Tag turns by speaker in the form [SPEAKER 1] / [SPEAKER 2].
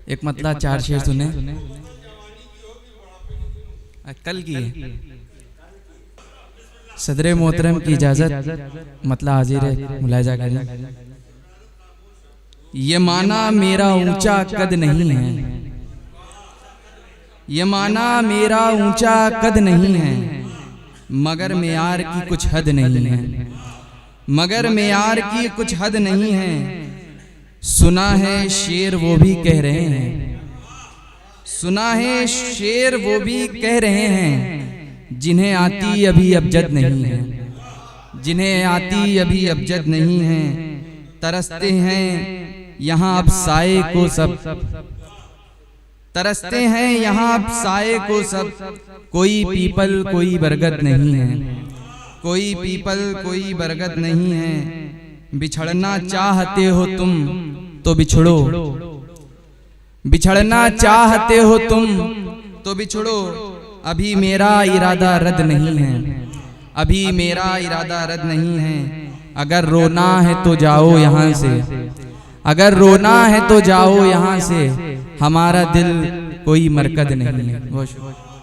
[SPEAKER 1] एक मतला 4 शेर सुने कल की है। सदरे मोहतरम की इजाजत मतला हाजिर है, मुलाहिजा करें। ये माना मेरा ऊंचा कद नहीं है, ये माना मेरा ऊंचा कद नहीं है, मगर मेयार की कुछ हद नहीं है, मगर मेयार की कुछ हद नहीं है। सुना है शेर वो भी कह रहे हैं, सुना है शेर वो भी कह रहे हैं, जिन्हें आती अभी अबजद नहीं है, जिन्हें आती अभी अबजद नहीं है। तरसते हैं यहाँ अब साए को सब, तरसते हैं यहाँ अब साए को सब। कोई पीपल कोई बरगद नहीं है, कोई पीपल कोई बरगद नहीं है। बिछड़ना चाहते हो तुम तो बिछड़ो, बिछड़ना चाहते हो तुम तो बिछड़ो। अभी मेरा इरादा रद्द नहीं है, अभी मेरा इरादा रद्द नहीं है। अगर रोना है तो जाओ यहाँ से, अगर रोना है तो जाओ यहाँ से। हमारा दिल कोई मरकद नहीं है।